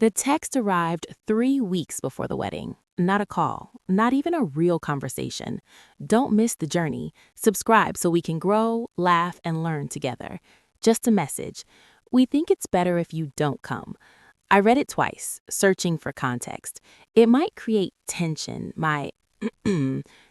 The text arrived 3 weeks before the wedding. Not a call, not even a real conversation. Don't miss the journey. Subscribe so we can grow, laugh, and learn together. Just a message. We think it's better if you don't come. I read it twice, searching for context. It might create tension, my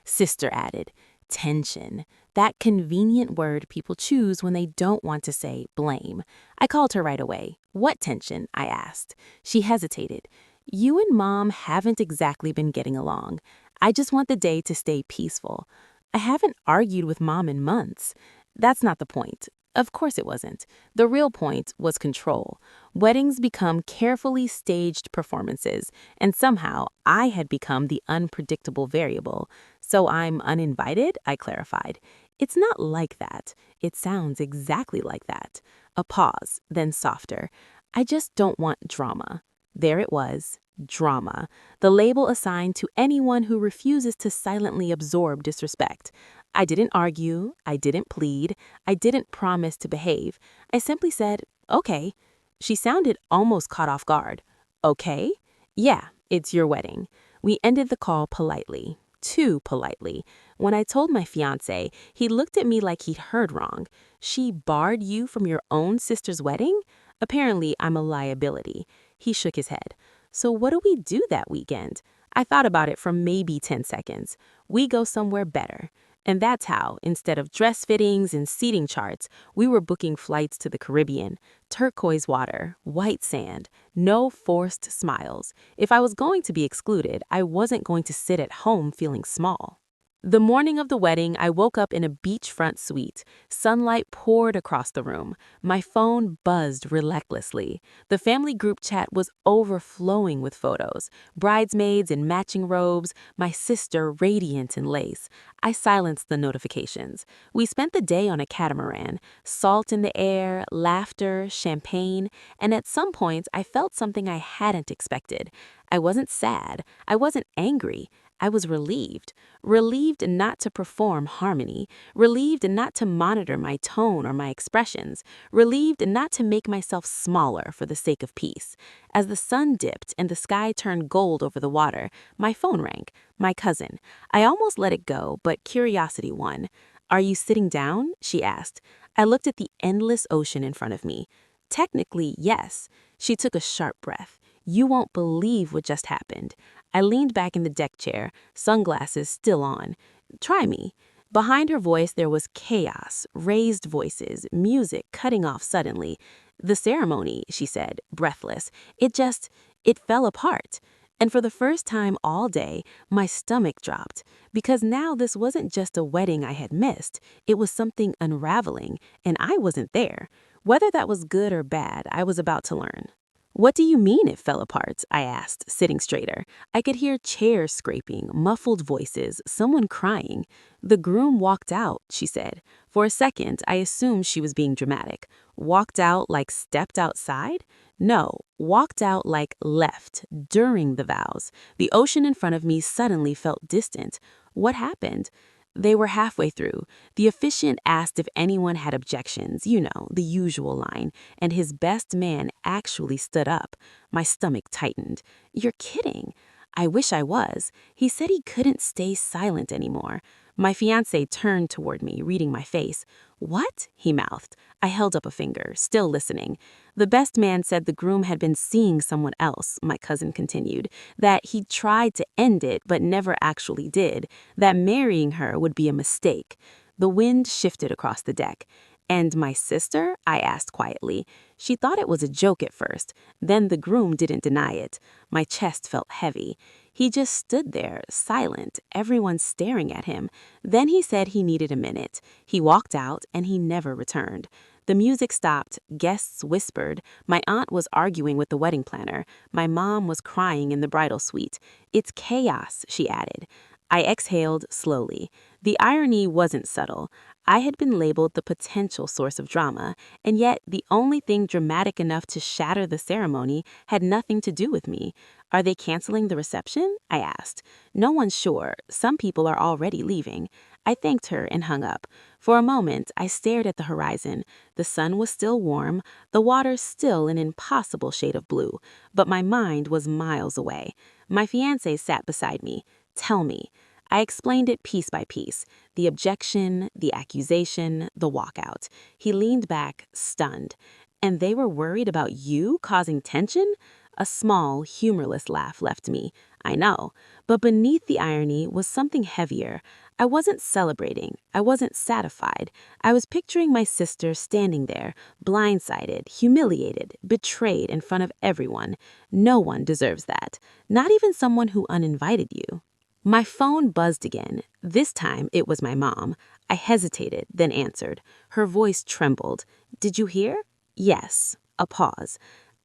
sister added. Tension. That convenient word people choose when they don't want to say blame. I called her right away. What tension? I asked. She hesitated. You and Mom haven't exactly been getting along. I just want the day to stay peaceful. I haven't argued with Mom in months. That's not the point. Of course it wasn't. The real point was control. Weddings become carefully staged performances, and somehow I had become the unpredictable variable. So I'm uninvited, I clarified. It's not like that. It sounds exactly like that. A pause, then softer. I just don't want drama. There it was, drama, the label assigned to anyone who refuses to silently absorb disrespect. I didn't argue, I didn't plead, I didn't promise to behave. I simply said, okay. She sounded almost caught off guard. Okay? Yeah, it's your wedding. We ended the call politely. Too politely. When I told my fiancé, he looked at me like he'd heard wrong. She barred you from your own sister's wedding? Apparently, I'm a liability. He shook his head. So what do we do that weekend? I thought about it for maybe 10 seconds. We go somewhere better. And that's how, instead of dress fittings and seating charts, we were booking flights to the Caribbean. Turquoise water, white sand, no forced smiles. If I was going to be excluded, I wasn't going to sit at home feeling small. The morning of the wedding, I woke up in a beachfront suite. Sunlight poured across the room. My phone buzzed relentlessly. The family group chat was overflowing with photos. Bridesmaids in matching robes, my sister radiant in lace. I silenced the notifications. We spent the day on a catamaran. Salt in the air, laughter, champagne, and at some points I felt something I hadn't expected. I wasn't sad. I wasn't angry. I was relieved. Relieved not to perform harmony. Relieved not to monitor my tone or my expressions. Relieved not to make myself smaller for the sake of peace. As the sun dipped and the sky turned gold over the water, my phone rang. My cousin. I almost let it go, but curiosity won. Are you sitting down? She asked. I looked at the endless ocean in front of me. Technically, yes. She took a sharp breath. You won't believe what just happened. I leaned back in the deck chair, sunglasses still on. Try me. Behind her voice there was chaos, raised voices, music cutting off suddenly. The ceremony, she said, breathless, it fell apart. And for the first time all day, my stomach dropped. Because now this wasn't just a wedding I had missed. It was something unraveling, and I wasn't there. Whether that was good or bad, I was about to learn. What do you mean it fell apart? I asked, sitting straighter. I could hear chairs scraping, muffled voices, someone crying. The groom walked out, she said. For a second, I assumed she was being dramatic. Walked out like stepped outside? No, walked out like left, during the vows. The ocean in front of me suddenly felt distant. What happened? They were halfway through. The officiant asked if anyone had objections, the usual line, and his best man actually stood up. My stomach tightened. You're kidding. I wish I was. He said he couldn't stay silent anymore. My fiancé turned toward me, reading my face. What? He mouthed. I held up a finger, still listening. The best man said the groom had been seeing someone else, my cousin continued, that he tried to end it but never actually did, that marrying her would be a mistake. The wind shifted across the deck. And my sister? I asked quietly. She thought it was a joke at first. Then the groom didn't deny it. My chest felt heavy. He just stood there, silent, everyone staring at him. Then he said he needed a minute. He walked out, and he never returned. The music stopped, guests whispered. My aunt was arguing with the wedding planner. My mom was crying in the bridal suite. It's chaos, she added. I exhaled slowly. The irony wasn't subtle. I had been labeled the potential source of drama, and yet the only thing dramatic enough to shatter the ceremony had nothing to do with me. Are they canceling the reception? I asked. No one's sure. Some people are already leaving. I thanked her and hung up. For a moment, I stared at the horizon. The sun was still warm, the water still an impossible shade of blue, but my mind was miles away. My fiancé sat beside me. Tell me. I explained it piece by piece, the objection, the accusation, the walkout. He leaned back, stunned. And they were worried about you causing tension? A small, humorless laugh left me. I know. But beneath the irony was something heavier. I wasn't celebrating. I wasn't satisfied. I was picturing my sister standing there, blindsided, humiliated, betrayed in front of everyone. No one deserves that. Not even someone who uninvited you. My phone buzzed again. This time it was my mom. I hesitated, then answered. Her voice trembled. Did you hear? Yes. A pause.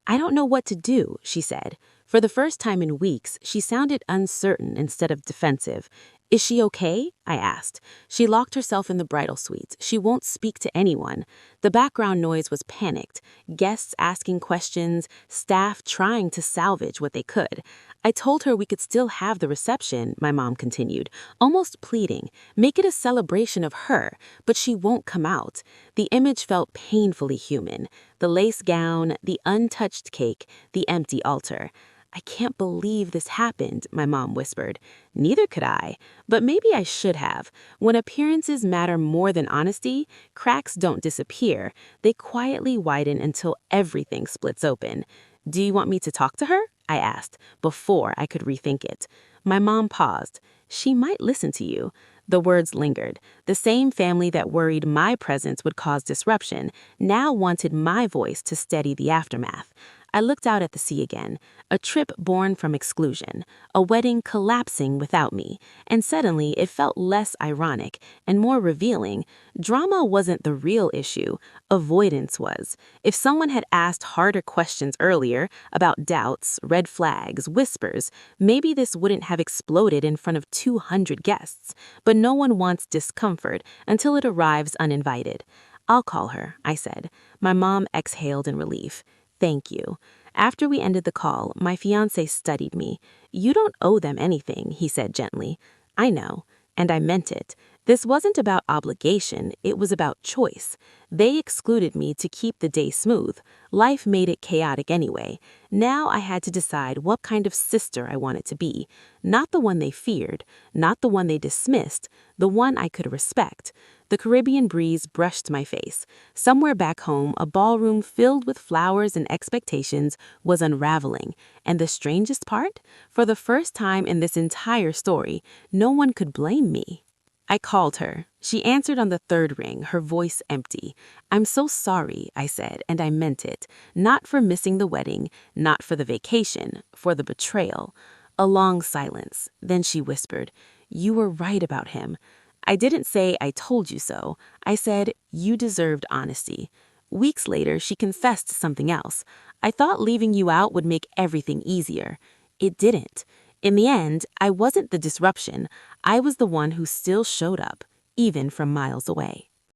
I don't know what to do, she said. For the first time in weeks, she sounded uncertain instead of defensive. Is she okay? I asked. She locked herself in the bridal suite. She won't speak to anyone. The background noise was panicked. Guests asking questions, staff trying to salvage what they could. I told her we could still have the reception, my mom continued, almost pleading. Make it a celebration of her, but she won't come out. The image felt painfully human. The lace gown, the untouched cake, the empty altar. I can't believe this happened, my mom whispered. Neither could I, but maybe I should have. When appearances matter more than honesty, cracks don't disappear. They quietly widen until everything splits open. Do you want me to talk to her? I asked, before I could rethink it. My mom paused. She might listen to you. The words lingered. The same family that worried my presence would cause disruption now wanted my voice to steady the aftermath. I looked out at the sea again, a trip born from exclusion, a wedding collapsing without me, and suddenly it felt less ironic and more revealing. Drama wasn't the real issue, avoidance was. If someone had asked harder questions earlier about doubts, red flags, whispers, maybe this wouldn't have exploded in front of 200 guests. But no one wants discomfort until it arrives uninvited. I'll call her, I said. My mom exhaled in relief. Thank you. After we ended the call, my fiancé studied me. You don't owe them anything, he said gently. I know, and I meant it. This wasn't about obligation, it was about choice. They excluded me to keep the day smooth. Life made it chaotic anyway. Now I had to decide what kind of sister I wanted to be. Not the one they feared, not the one they dismissed, the one I could respect. The Caribbean breeze brushed my face. Somewhere back home, a ballroom filled with flowers and expectations was unraveling. And the strangest part? For the first time in this entire story, no one could blame me. I called her. She answered on the third ring, her voice empty. I'm so sorry, I said, and I meant it. Not for missing the wedding, not for the vacation, for the betrayal. A long silence. Then she whispered, You were right about him. I didn't say I told you so. I said, you deserved honesty. Weeks later, she confessed something else. I thought leaving you out would make everything easier. It didn't. In the end, I wasn't the disruption. I was the one who still showed up, even from miles away.